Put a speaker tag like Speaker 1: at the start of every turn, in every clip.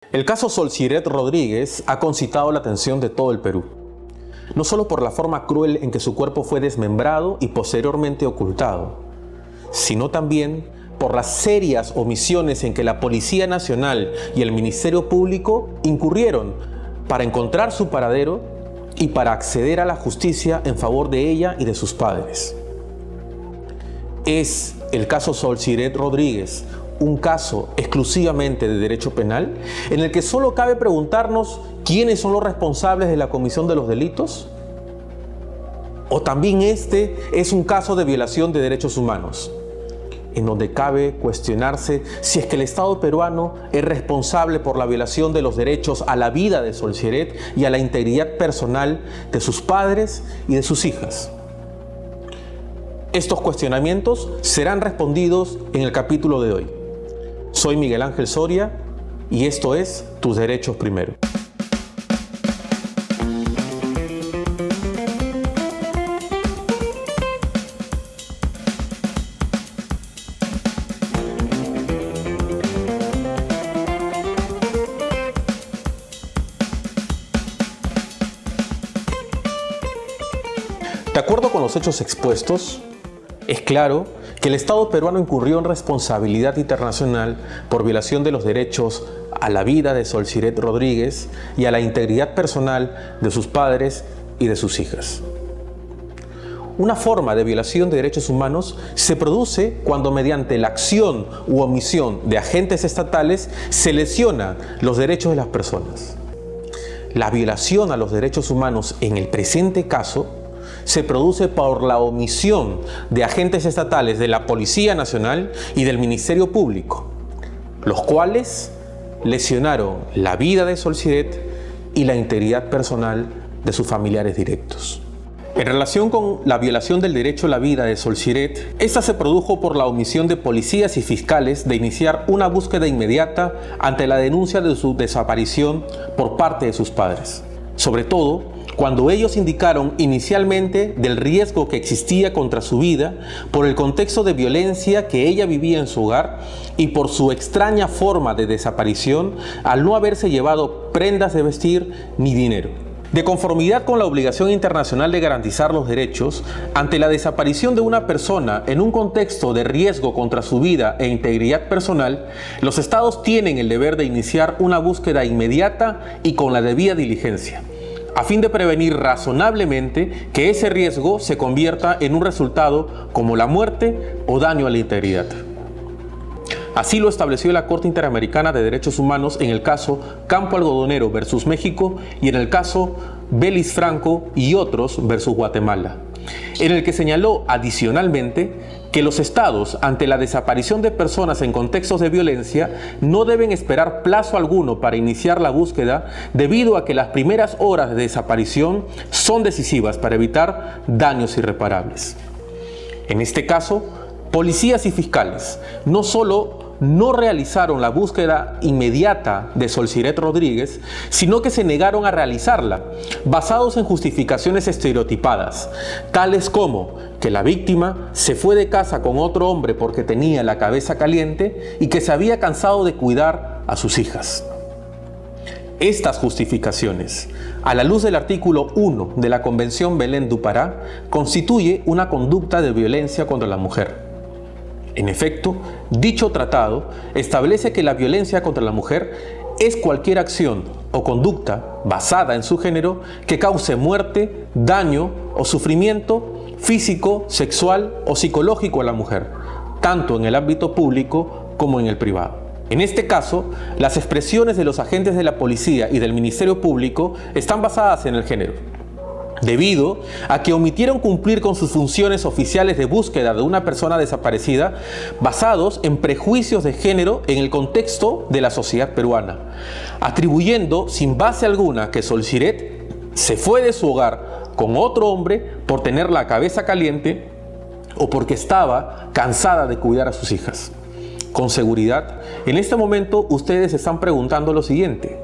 Speaker 1: El caso Solciret Rodríguez ha concitado la atención de todo el Perú, no solo por la forma cruel en que su cuerpo fue desmembrado y posteriormente ocultado, sino también por las serias omisiones en que la Policía Nacional y el Ministerio Público incurrieron para encontrar su paradero y para acceder a la justicia en favor de ella y de sus padres. ¿Es el caso Solciret Rodríguez un caso exclusivamente de derecho penal, en el que solo cabe preguntarnos quiénes son los responsables de la comisión de los delitos? ¿O también este es un caso de violación de derechos humanos, en donde cabe cuestionarse si es que el Estado peruano es responsable por la violación de los derechos a la vida de Solciret y a la integridad personal de sus padres y de sus hijas? Estos cuestionamientos serán respondidos en el capítulo de hoy. Soy Miguel Ángel Soria y esto es Tus Derechos Primero. De acuerdo con los hechos expuestos, es claro que el Estado peruano incurrió en responsabilidad internacional por violación de los derechos a la vida de Solciret Rodríguez y a la integridad personal de sus padres y de sus hijas. Una forma de violación de derechos humanos se produce cuando mediante la acción u omisión de agentes estatales se lesiona los derechos de las personas. La violación a los derechos humanos en el presente caso se produce por la omisión de agentes estatales de la Policía Nacional y del Ministerio Público, los cuales lesionaron la vida de Solciret y la integridad personal de sus familiares directos. En relación con la violación del derecho a la vida de Solciret, esta se produjo por la omisión de policías y fiscales de iniciar una búsqueda inmediata ante la denuncia de su desaparición por parte de sus padres. Sobre todo, cuando ellos indicaron inicialmente del riesgo que existía contra su vida por el contexto de violencia que ella vivía en su hogar y por su extraña forma de desaparición al no haberse llevado prendas de vestir ni dinero. De conformidad con la obligación internacional de garantizar los derechos, ante la desaparición de una persona en un contexto de riesgo contra su vida e integridad personal, los estados tienen el deber de iniciar una búsqueda inmediata y con la debida diligencia, a fin de prevenir razonablemente que ese riesgo se convierta en un resultado como la muerte o daño a la integridad. Así lo estableció la Corte Interamericana de Derechos Humanos en el caso Campo Algodonero versus México y en el caso Belis Franco y otros versus Guatemala, en el que señaló adicionalmente que los estados, ante la desaparición de personas en contextos de violencia, no deben esperar plazo alguno para iniciar la búsqueda, debido a que las primeras horas de desaparición son decisivas para evitar daños irreparables. En este caso, policías y fiscales no solo no realizaron la búsqueda inmediata de Solciret Rodríguez, sino que se negaron a realizarla, basados en justificaciones estereotipadas, tales como que la víctima se fue de casa con otro hombre porque tenía la cabeza caliente y que se había cansado de cuidar a sus hijas. Estas justificaciones, a la luz del artículo 1 de la Convención Belén du Pará, constituye una conducta de violencia contra la mujer. En efecto, dicho tratado establece que la violencia contra la mujer es cualquier acción o conducta basada en su género que cause muerte, daño o sufrimiento físico, sexual o psicológico a la mujer, tanto en el ámbito público como en el privado. En este caso, las expresiones de los agentes de la policía y del Ministerio Público están basadas en el género, debido a que omitieron cumplir con sus funciones oficiales de búsqueda de una persona desaparecida basados en prejuicios de género en el contexto de la sociedad peruana, atribuyendo sin base alguna que Solciret se fue de su hogar con otro hombre por tener la cabeza caliente o porque estaba cansada de cuidar a sus hijas. Con seguridad, en este momento ustedes se están preguntando lo siguiente: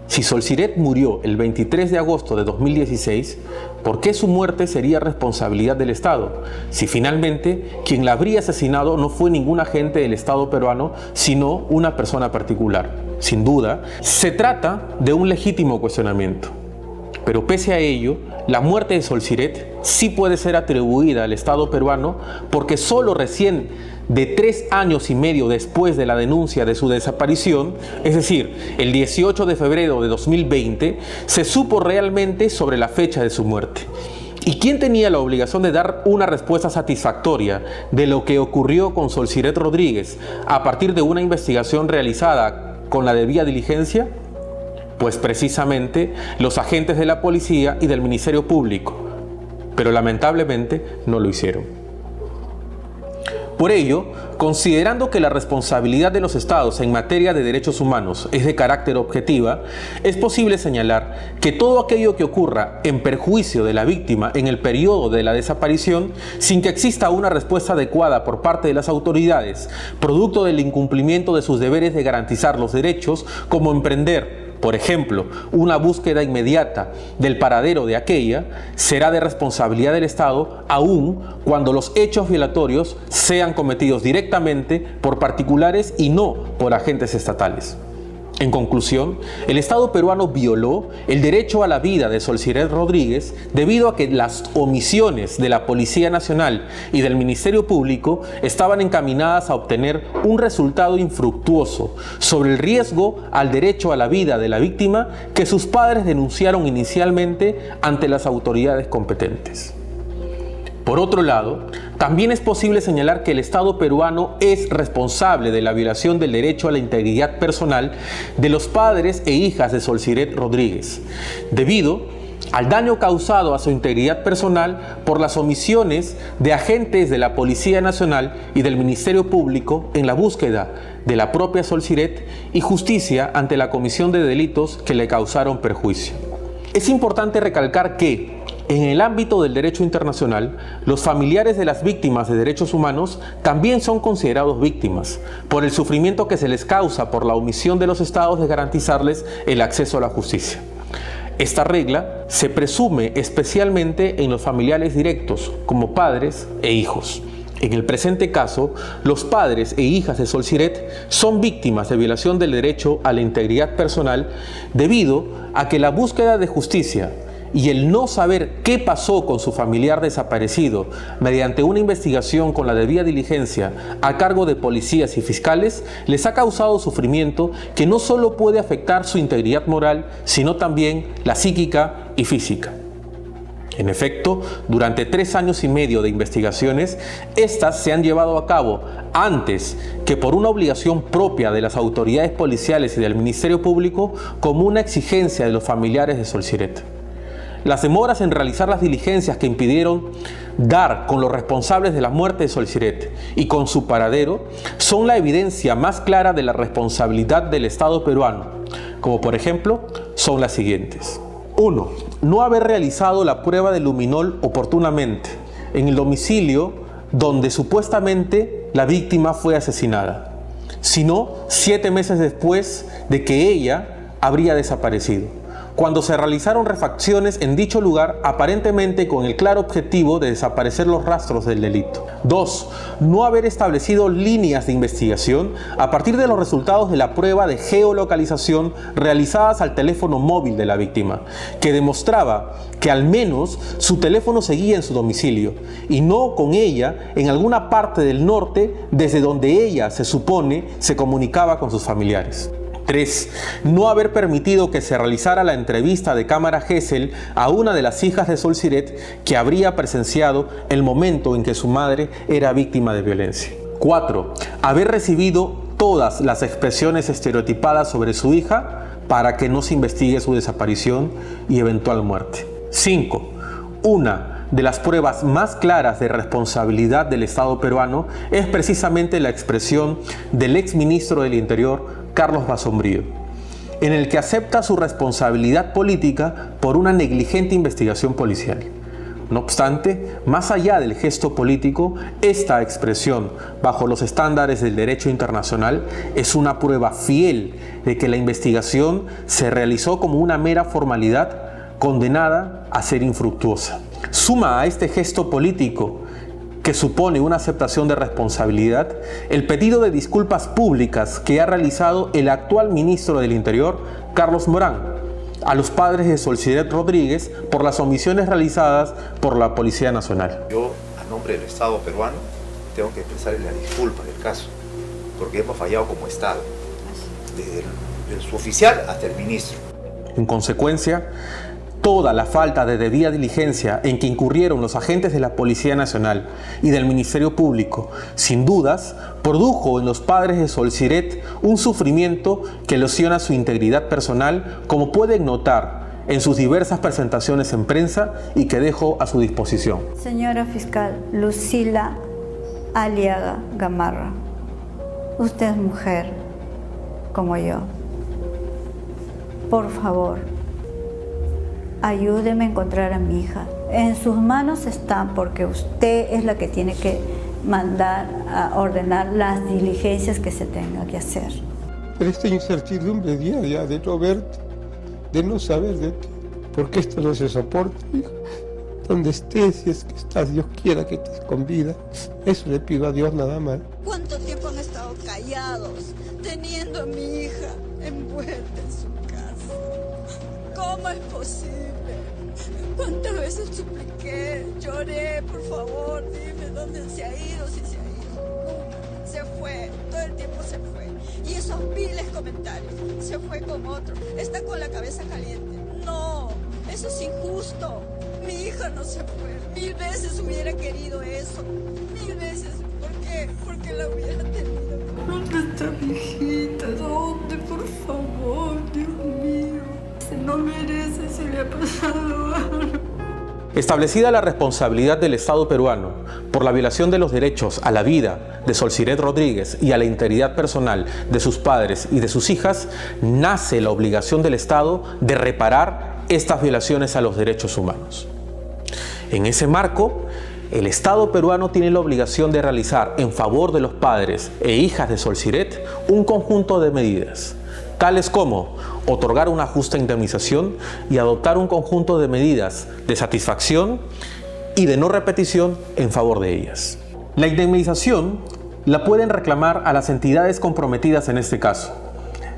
Speaker 1: si Solciret murió el 23 de agosto de 2016, ¿por qué su muerte sería responsabilidad del Estado? Si finalmente quien la habría asesinado no fue ningún agente del Estado peruano, sino una persona particular. sin duda, se trata de un legítimo cuestionamiento. Pero pese a ello, la muerte de Sol Siret sí puede ser atribuida al Estado peruano porque solo recién de 3 años y medio después de la denuncia de su desaparición, es decir, el 18 de febrero de 2020, se supo realmente sobre la fecha de su muerte. ¿Y quién tenía la obligación de dar una respuesta satisfactoria de lo que ocurrió con Sol Siret Rodríguez a partir de una investigación realizada con la debida diligencia? Pues precisamente los agentes de la policía y del Ministerio Público, pero lamentablemente no lo hicieron. Por ello, considerando que la responsabilidad de los estados en materia de derechos humanos es de carácter objetiva, es posible señalar que todo aquello que ocurra en perjuicio de la víctima en el periodo de la desaparición, sin que exista una respuesta adecuada por parte de las autoridades, producto del incumplimiento de sus deberes de garantizar los derechos, como emprender, por ejemplo, una búsqueda inmediata del paradero de aquella, será de responsabilidad del Estado, aun cuando los hechos violatorios sean cometidos directamente por particulares y no por agentes estatales. En conclusión, el Estado peruano violó el derecho a la vida de Sol Siret Rodríguez debido a que las omisiones de la Policía Nacional y del Ministerio Público estaban encaminadas a obtener un resultado infructuoso sobre el riesgo al derecho a la vida de la víctima que sus padres denunciaron inicialmente ante las autoridades competentes. Por otro lado, también es posible señalar que el Estado peruano es responsable de la violación del derecho a la integridad personal de los padres e hijas de Sol Siret Rodríguez, debido al daño causado a su integridad personal por las omisiones de agentes de la Policía Nacional y del Ministerio Público en la búsqueda de la propia Sol Siret y justicia ante la comisión de delitos que le causaron perjuicio. Es importante recalcar que, en el ámbito del derecho internacional, los familiares de las víctimas de derechos humanos también son considerados víctimas por el sufrimiento que se les causa por la omisión de los estados de garantizarles el acceso a la justicia. Esta regla se presume especialmente en los familiares directos, como padres e hijos. En el presente caso, los padres e hijas de Sol Siret son víctimas de violación del derecho a la integridad personal debido a que la búsqueda de justicia y el no saber qué pasó con su familiar desaparecido mediante una investigación con la debida diligencia a cargo de policías y fiscales les ha causado sufrimiento que no solo puede afectar su integridad moral, sino también la psíquica y física. En efecto, durante 3 años y medio de investigaciones, estas se han llevado a cabo antes que por una obligación propia de las autoridades policiales y del Ministerio Público como una exigencia de los familiares de Sol Siret. Las demoras en realizar las diligencias que impidieron dar con los responsables de la muerte de Sol Siret y con su paradero son la evidencia más clara de la responsabilidad del Estado peruano, como por ejemplo son las siguientes. 1. No haber realizado la prueba de luminol oportunamente en el domicilio donde supuestamente la víctima fue asesinada, sino 7 meses después de que ella habría desaparecido, cuando se realizaron refacciones en dicho lugar aparentemente con el claro objetivo de desaparecer los rastros del delito. 2. No haber establecido líneas de investigación a partir de los resultados de la prueba de geolocalización realizadas al teléfono móvil de la víctima, que demostraba que al menos su teléfono seguía en su domicilio y no con ella en alguna parte del norte desde donde ella se supone se comunicaba con sus familiares. 3. No haber permitido que se realizara la entrevista de cámara Gesell a una de las hijas de Sol Siret que habría presenciado el momento en que su madre era víctima de violencia. 4. Haber recibido todas las expresiones estereotipadas sobre su hija para que no se investigue su desaparición y eventual muerte. 5. Una de las pruebas más claras de responsabilidad del Estado peruano es precisamente la expresión del exministro del Interior, Carlos Basombrío, en el que acepta su responsabilidad política por una negligente investigación policial. No obstante, más allá del gesto político, esta expresión, bajo los estándares del derecho internacional, es una prueba fiel de que la investigación se realizó como una mera formalidad condenada a ser infructuosa. Suma a este gesto político que supone una aceptación de responsabilidad, el pedido de disculpas públicas que ha realizado el actual ministro del Interior, Carlos Morán, a los padres de Solciret Rodríguez por las omisiones realizadas por la Policía Nacional.
Speaker 2: Yo, a nombre del Estado peruano, tengo que expresarle la disculpa del caso, porque hemos fallado como Estado, desde su oficial hasta el ministro.
Speaker 1: En consecuencia, toda la falta de debida diligencia en que incurrieron los agentes de la Policía Nacional y del Ministerio Público, sin dudas, produjo en los padres de Solciret un sufrimiento que lesiona su integridad personal, como pueden notar en sus diversas presentaciones en prensa y que dejo a su disposición.
Speaker 3: Señora fiscal Lucila Aliaga Gamarra, usted es mujer como yo. Por favor, ayúdeme a encontrar a mi hija. En sus manos está, porque usted es la que tiene que mandar a ordenar las diligencias que se tenga que hacer.
Speaker 4: Pero esta incertidumbre diaria de no verte, de no saber de ti, porque esto no se soporta, hija. Donde estés, si es que estás, Dios quiera que estés con vida. Eso le pido a Dios nada más.
Speaker 5: ¿Cuánto tiempo han estado callados, teniendo a mi hija envuelta en su casa? ¿Cómo es posible? ¿Cuántas veces supliqué, lloré, por favor, dime dónde se ha ido, si se ha ido? Nunca, se fue, todo el tiempo se fue. Y esos viles comentarios, se fue con otro, está con la cabeza caliente. No, eso es injusto. Mi hija no se fue, 1000 veces hubiera querido eso, 1000 veces. ¿Por qué? Porque la hubiera tenido. ¿Dónde está mi hijita? ¿Dónde? Por favor, Dios mío. No merece, se le ha pasado algo.
Speaker 1: Establecida la responsabilidad del Estado peruano por la violación de los derechos a la vida de Solciret Rodríguez y a la integridad personal de sus padres y de sus hijas, nace la obligación del Estado de reparar estas violaciones a los derechos humanos. En ese marco, el Estado peruano tiene la obligación de realizar en favor de los padres e hijas de Solciret un conjunto de medidas, tales como otorgar una justa indemnización y adoptar un conjunto de medidas de satisfacción y de no repetición en favor de ellas. La indemnización la pueden reclamar a las entidades comprometidas en este caso.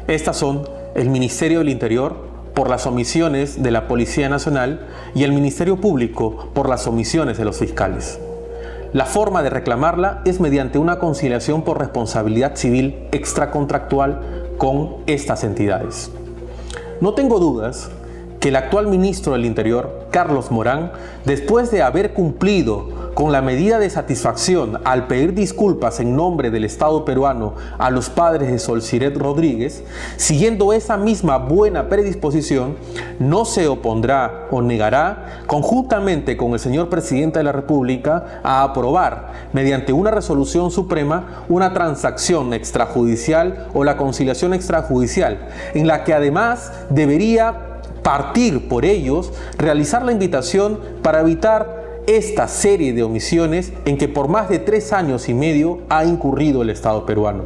Speaker 1: Estas son el Ministerio del Interior por las omisiones de la Policía Nacional y el Ministerio Público por las omisiones de los fiscales. La forma de reclamarla es mediante una conciliación por responsabilidad civil extracontractual con estas entidades. No tengo dudas que el actual ministro del Interior, Carlos Morán, después de haber cumplido con la medida de satisfacción al pedir disculpas en nombre del Estado peruano a los padres de Solciret Rodríguez, siguiendo esa misma buena predisposición, no se opondrá o negará, conjuntamente con el señor Presidente de la República, a aprobar, mediante una resolución suprema, una transacción extrajudicial o la conciliación extrajudicial, en la que además debería partir por ellos, realizar la invitación para evitar esta serie de omisiones en que por más de 3 años y medio ha incurrido el Estado peruano.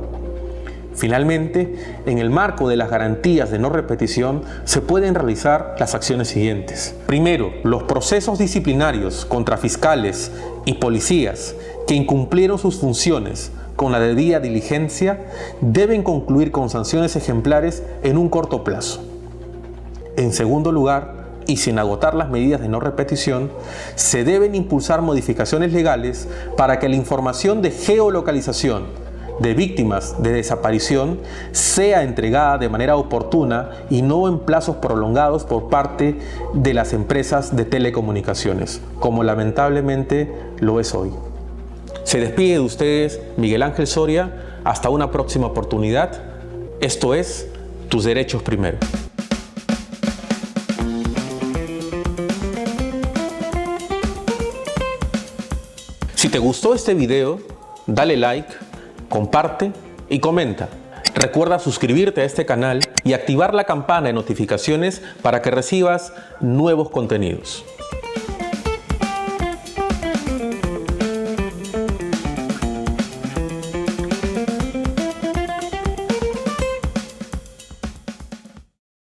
Speaker 1: Finalmente, en el marco de las garantías de no repetición, se pueden realizar las acciones siguientes. Primero, los procesos disciplinarios contra fiscales y policías que incumplieron sus funciones con la debida diligencia deben concluir con sanciones ejemplares en un corto plazo. En segundo lugar, y sin agotar las medidas de no repetición, se deben impulsar modificaciones legales para que la información de geolocalización de víctimas de desaparición sea entregada de manera oportuna y no en plazos prolongados por parte de las empresas de telecomunicaciones, como lamentablemente lo es hoy. Se despide de ustedes Miguel Ángel Soria. Hasta una próxima oportunidad. Esto es Tus Derechos Primero. Si te gustó este video, dale like, comparte y comenta. Recuerda suscribirte a este canal y activar la campana de notificaciones para que recibas nuevos contenidos.